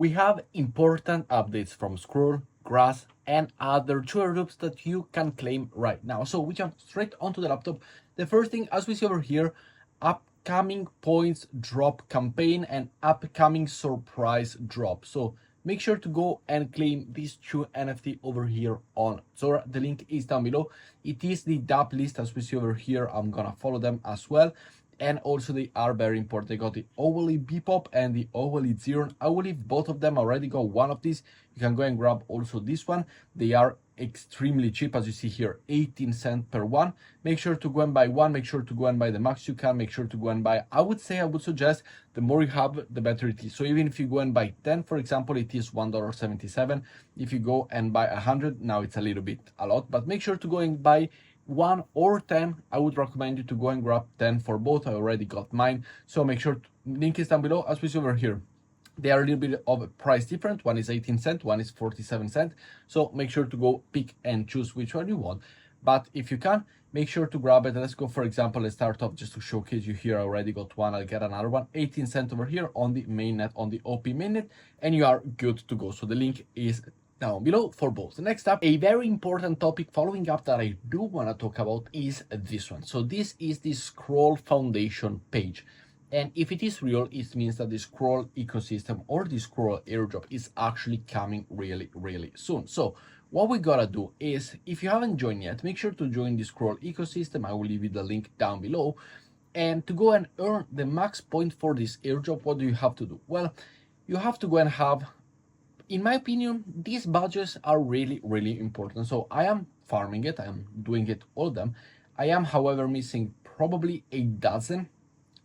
We have important updates from Scroll, Grass, and other two airdrops that you can claim right now. So we jump straight onto the laptop. The first thing, as we see over here, upcoming points drop campaign and upcoming surprise drop. So make sure to go and claim these two NFT over here on Zora. The link is down below. It is the DApp list as we see over here. I'm gonna follow them as well. And also they are very important. They got the Overly Bebop and the Overly Xeron. I will leave both of them. Already got one of these. You can go and grab also this one. They are extremely cheap, as you see here, 18 cents per one. Make sure to go and buy one. Make sure to go and buy the max you can. Make sure to go and buy, I would suggest the more you have, the better it is. So even if you go and buy 10, for example, it is $1.77. If you go and buy 100, now it's a little bit a lot, but make sure to go and buy 1 or 10. I would recommend you to go and grab 10 for both. I already got mine, so make sure link is down below. As we see over here, they are a little bit of a price different. One is 18 cents, one is 47 cents. So make sure to go pick and choose which one you want. But if you can, make sure to grab it. Let's go, for example, let's start off just to showcase you here. I already got one, I'll get another one. 18 cents over here on the mainnet, on the OP mainnet, and you are good to go. So the link is down below for both. Next up, a very important topic following up that I do want to talk about is this one. So this is the Scroll Foundation page. And if it is real, it means that the Scroll ecosystem or the Scroll airdrop is actually coming really, really soon. So what we gotta do is, if you haven't joined yet, make sure to join the Scroll ecosystem. I will leave you the link down below. And to go and earn the max point for this airdrop, what do you have to do? Well, you have to go and have, in my opinion, these badges are really, really important. So I am farming it, I am doing it, all of them. I am, however, missing probably a dozen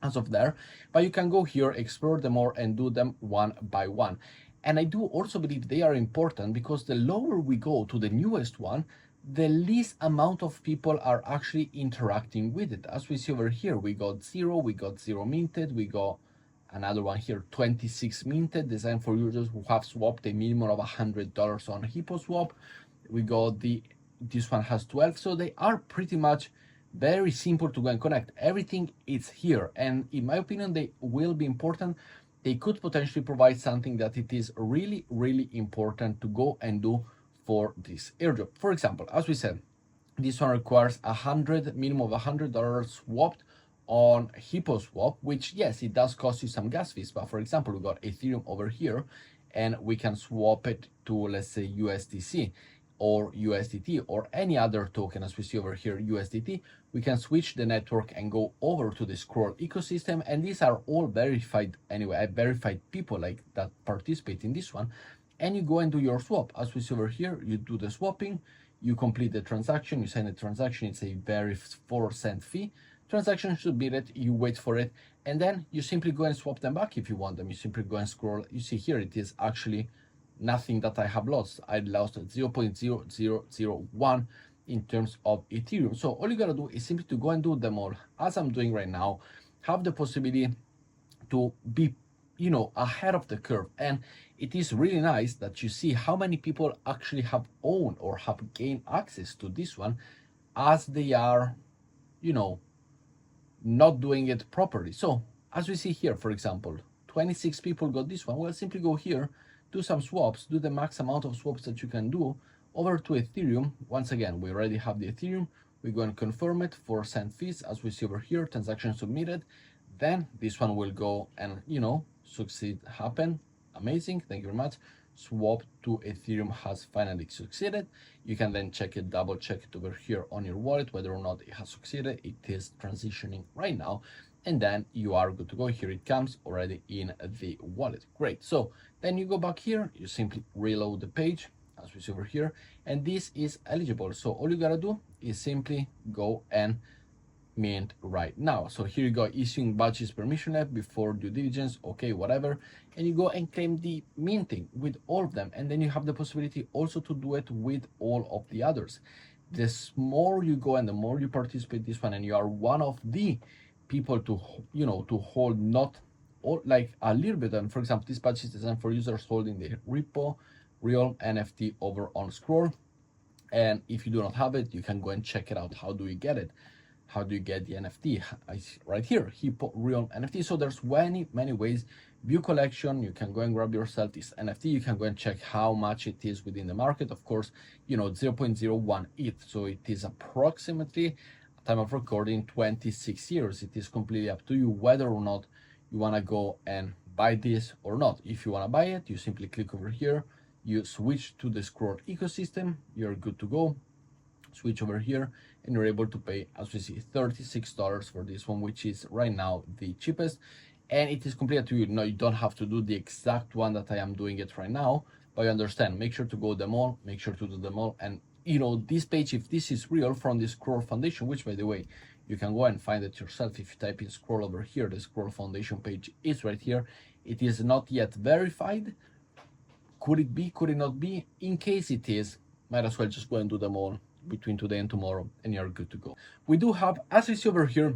as of there, but you can go here, explore them more and do them one by one. And I do also believe they are important because the lower we go to the newest one, the least amount of people are actually interacting with it. As we see over here, we got zero minted, we got another one here, 26 minted, designed for users who have swapped a minimum of $100 on Hippo swap. We got this one has 12, so they are pretty much very simple to go and connect. Everything is here, and in my opinion, they will be important. They could potentially provide something that it is really, really important to go and do for this airdrop. For example, as we said, this one requires minimum of $100 swapped on Hippo swap, which yes, it does cost you some gas fees, but for example, we got Ethereum over here and we can swap it to, let's say, USDC or USDT or any other token. As we see over here, USDT, we can switch the network and go over to the Scroll ecosystem, and these are all verified anyway, verified people like that participate in this one, and you go and do your swap. As we see over here, you do the swapping, you complete the transaction, you sign the transaction, it's a very 4-cent fee. Transaction should be that you wait for it, and then you simply go and swap them back if you want them. You simply go and scroll. You see here, it is actually nothing that I have lost. I lost 0.0001 in terms of Ethereum. So all you gotta do is simply to go and do them all, as I'm doing right now, have the possibility to be, you know, ahead of the curve. And it is really nice that you see how many people actually have owned or have gained access to this one, as they are, you know, not doing it properly. So as we see here, for example, 26 people got this one. Well, simply go here, do some swaps, do the max amount of swaps that you can do over to Ethereum. Once again, we already have the Ethereum. We go and confirm it, 4-cent fees, as we see over here, transaction submitted. Then this one will go and, you know, succeed, happen. Amazing, thank you very much. Swap to Ethereum has finally succeeded. You can then check it, double check it over here on your wallet, whether or not it has succeeded. It is transitioning right now, and then you are good to go. Here it comes already in the wallet. Great. So then you go back here, you simply reload the page, as we see over here, and this is eligible. So all you gotta do is simply go and mint right now. So here you go, issuing badges permissionless before due diligence, okay, whatever, and you go and claim the minting with all of them, and then you have the possibility also to do it with all of the others. The more you go and the more you participate this one, and you are one of the people to, you know, to hold not all, like a little bit. And for example, this badge is designed for users holding the repo Realm NFT over on Scroll, and if you do not have it, you can go and check it out. How do you get it? How do you get the NFT? Right here, Hippo Realm NFT. So there's many ways view collection, you can go and grab yourself this NFT, you can go and check how much it is within the market. Of course, 0.01 ETH, so it is approximately, time of recording, 26 years. It is completely up to you whether or not you want to go and buy this or not. If you want to buy it, you simply click over here, you switch to the Scroll ecosystem, you're good to go. Switch over here and you're able to pay, as we see, $36 for this one, which is right now the cheapest, and it is completely up to you. No, you don't have to do the exact one that I am doing it right now, but you understand, make sure to go them all, make sure to do them all. And this page, if this is real from the Scroll Foundation, which by the way, you can go and find it yourself if you type in Scroll over here, the Scroll Foundation page is right here. It is not yet verified. Could it be, could it not be? In case it is, might as well just go and do them all between today and tomorrow and you're good to go. We do have, as we see over here,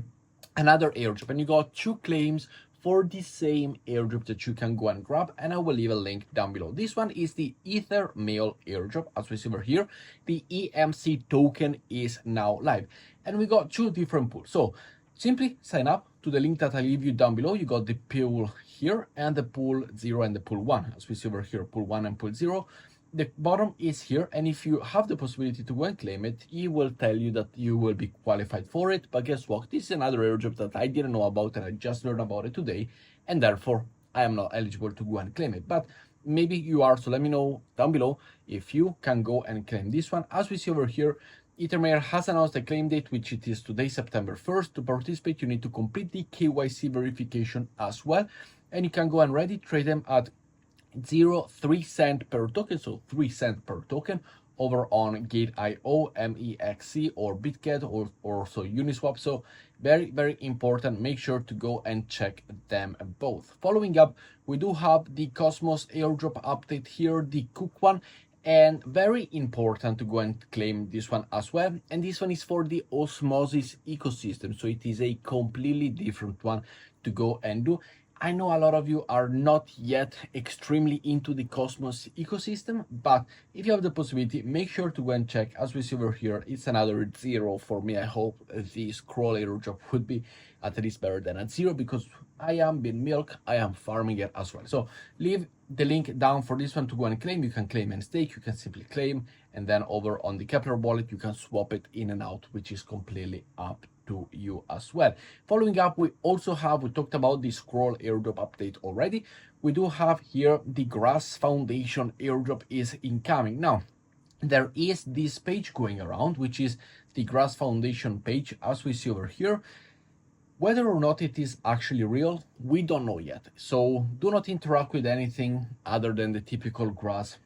another airdrop, and you got 2 claims for the same airdrop that you can go and grab, and I will leave a link down below. This one is the Ethermail airdrop. As we see over here, the EMC token is now live, and we got 2 different pools. So simply sign up to the link that I leave you down below. You got the pool here and the pool 0 and the pool 1. As we see over here, pool 1 and pool 0. The bottom is here, and if you have the possibility to go and claim it, he will tell you that you will be qualified for it. But guess what? This is another airdrop that I didn't know about, and I just learned about it today, and therefore I am not eligible to go and claim it. But maybe you are, so let me know down below if you can go and claim this one. As we see over here, Ethermail has announced a claim date, which it is today, September 1st. To participate, you need to complete the KYC verification as well, and you can go and ready trade them at 0.3 cent per token, so 3 cents per token over on Gate.io, MEXC, or BitGet, or also Uniswap. So very, very important. Make sure to go and check them both. Following up, we do have the Cosmos airdrop update here, the Cook one, and very important to go and claim this one as well. And this one is for the Osmosis ecosystem, so it is a completely different one to go and do. I know a lot of you are not yet extremely into the Cosmos ecosystem, but if you have the possibility, make sure to go and check. As we see over here, it's another 0 for me. I hope the Scroll airdrop would be at least better than at 0, because I am being milk, I am farming it as well. So leave the link down for this one to go and claim. You can claim and stake, you can simply claim, and then over on the Kepler wallet, you can swap it in and out, which is completely up to you as well. Following up, we talked about the Scroll airdrop update already. We do have here the Grass Foundation airdrop is incoming. Now, there is this page going around, which is the Grass Foundation page, as we see over here. Whether or not it is actually real, we don't know yet. So do not interact with anything other than the typical Grass,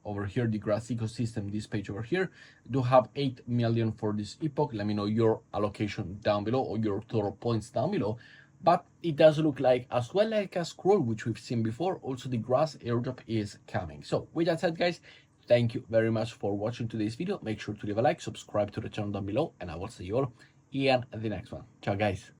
over here, the Grass ecosystem, this page over here. Do have 8 million for this epoch. Let me know your allocation down below, or your total points down below. But it does look like, as well like a Scroll, which we've seen before, also the Grass airdrop is coming. So with that said, guys, thank you very much for watching today's video. Make sure to leave a like, subscribe to the channel down below, and I will see you all in the next one. Ciao, guys.